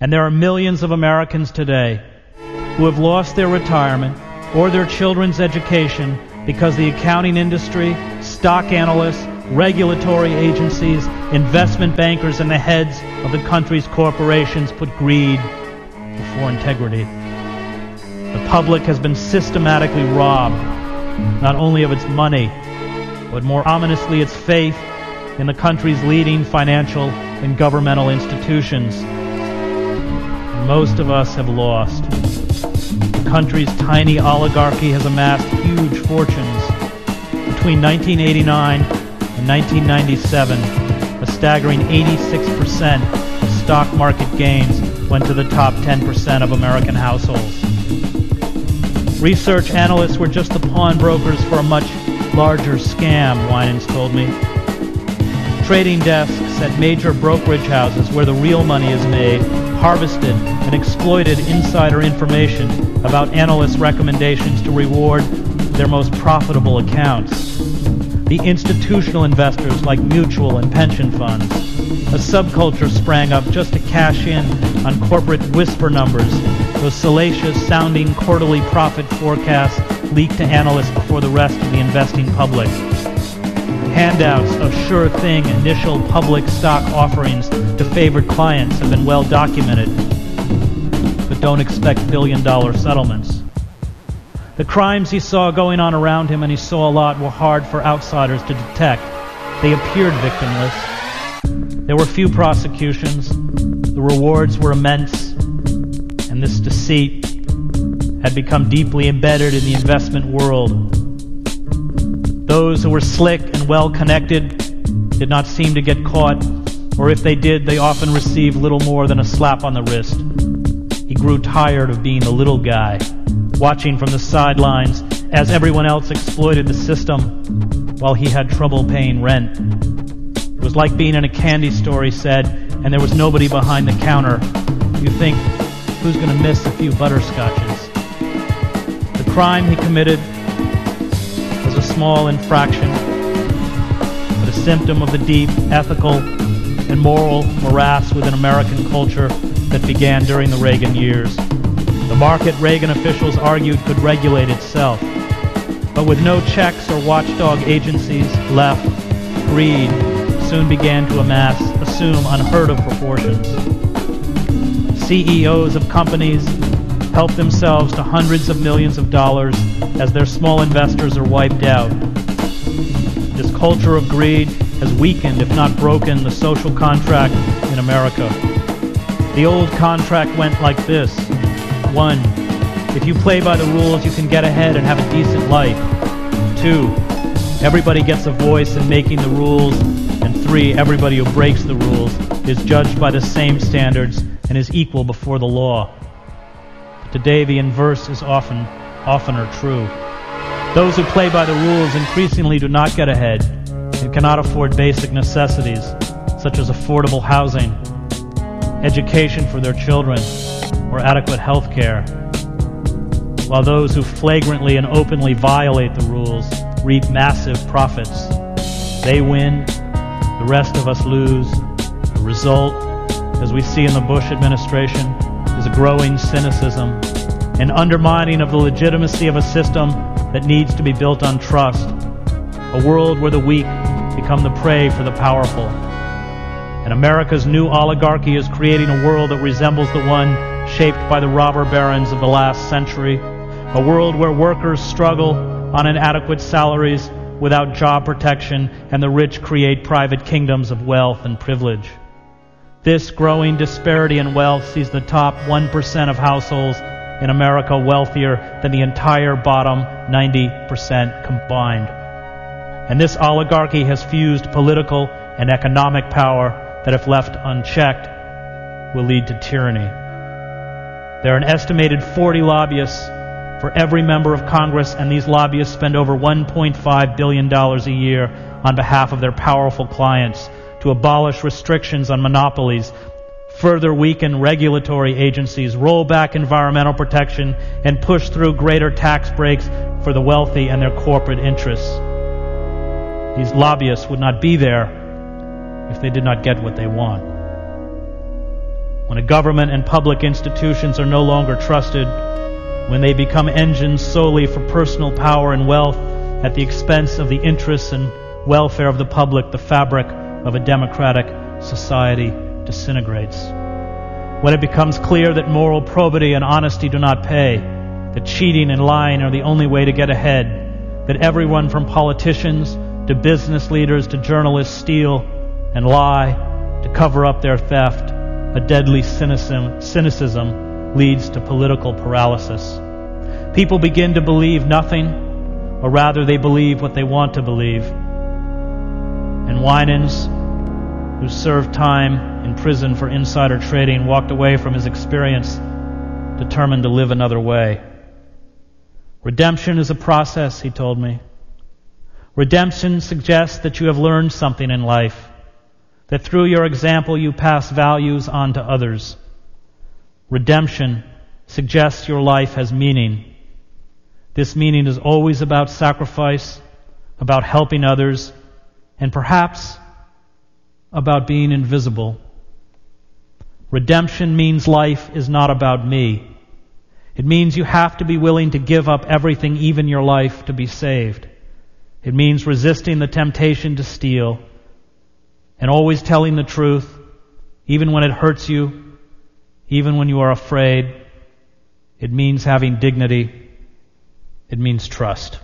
And there are millions of Americans today who have lost their retirement or their children's education because the accounting industry, stock analysts, regulatory agencies, investment bankers, and the heads of the country's corporations put greed before integrity. The public has been systematically robbed, not only of its money, but more ominously its faith in the country's leading financial and governmental institutions. And most of us have lost. The country's tiny oligarchy has amassed huge fortunes. Between 1989 and 1997, a staggering 86% of stock market gains went to the top 10% of American households. Research analysts were just the pawnbrokers for a much larger scam, Winans told me. Trading desks at major brokerage houses where the real money is made harvested and exploited insider information about analysts' recommendations to reward their most profitable accounts. The institutional investors like mutual and pension funds. A subculture sprang up just to cash in on corporate whisper numbers, those salacious-sounding quarterly profit forecasts leaked to analysts before the rest of the investing public. Handouts of sure-thing initial public stock offerings to favored clients have been well documented, but don't expect billion-dollar settlements. The crimes he saw going on around him, and he saw a lot, were hard for outsiders to detect. They appeared victimless. There were few prosecutions. The rewards were immense, and this deceit had become deeply embedded in the investment world. Those who were slick and well-connected did not seem to get caught, or if they did, they often received little more than a slap on the wrist. He grew tired of being the little guy, watching from the sidelines as everyone else exploited the system while he had trouble paying rent. It was like being in a candy store, he said, and there was nobody behind the counter. You think, who's going to miss a few butterscotches? The crime he committed was a small infraction, but a symptom of the deep ethical and moral morass within American culture that began during the Reagan years. The market Reagan officials argued could regulate itself, but with no checks or watchdog agencies left, greed soon began to assume unheard of proportions. CEOs of companies help themselves to hundreds of millions of dollars as their small investors are wiped out. This culture of greed has weakened, if not broken, the social contract in America. The old contract went like this. 1. If you play by the rules, you can get ahead and have a decent life. 2. Everybody gets a voice in making the rules. And 3. Everybody who breaks the rules is judged by the same standards and is equal before the law. But today the inverse is oftener true. Those who play by the rules increasingly do not get ahead and cannot afford basic necessities such as affordable housing, education for their children, or adequate health care, while those who flagrantly and openly violate the rules reap massive profits. They win, the rest of us lose. The result, as we see in the Bush administration, is a growing cynicism, an undermining of the legitimacy of a system that needs to be built on trust, a world where the weak become the prey for the powerful. And America's new oligarchy is creating a world that resembles the one shaped by the robber barons of the last century, a world where workers struggle on inadequate salaries without job protection, and the rich create private kingdoms of wealth and privilege. This growing disparity in wealth sees the top 1% of households in America wealthier than the entire bottom 90% combined. And this oligarchy has fused political and economic power that, if left unchecked, will lead to tyranny. There are an estimated 40 lobbyists for every member of Congress, and these lobbyists spend over $1.5 billion a year on behalf of their powerful clients to abolish restrictions on monopolies, further weaken regulatory agencies, roll back environmental protection, and push through greater tax breaks for the wealthy and their corporate interests. These lobbyists would not be there if they did not get what they want. when a government and public institutions are no longer trusted, when they become engines solely for personal power and wealth at the expense of the interests and welfare of the public, the fabric of a democratic society disintegrates. When it becomes clear that moral probity and honesty do not pay, that cheating and lying are the only way to get ahead, that everyone from politicians to business leaders to journalists steal and lie to cover up their theft, a deadly cynicism leads to political paralysis. People begin to believe nothing, or rather they believe what they want to believe. And Winans, who served time in prison for insider trading, walked away from his experience determined to live another way. Redemption is a process, he told me. Redemption suggests that you have learned something in life, that through your example you pass values on to others. Redemption suggests your life has meaning. This meaning is always about sacrifice, about helping others, and perhaps about being invisible. Redemption means life is not about me. It means you have to be willing to give up everything, even your life, to be saved. It means resisting the temptation to steal and always telling the truth, even when it hurts you, even when you are afraid. It means having dignity. It means trust.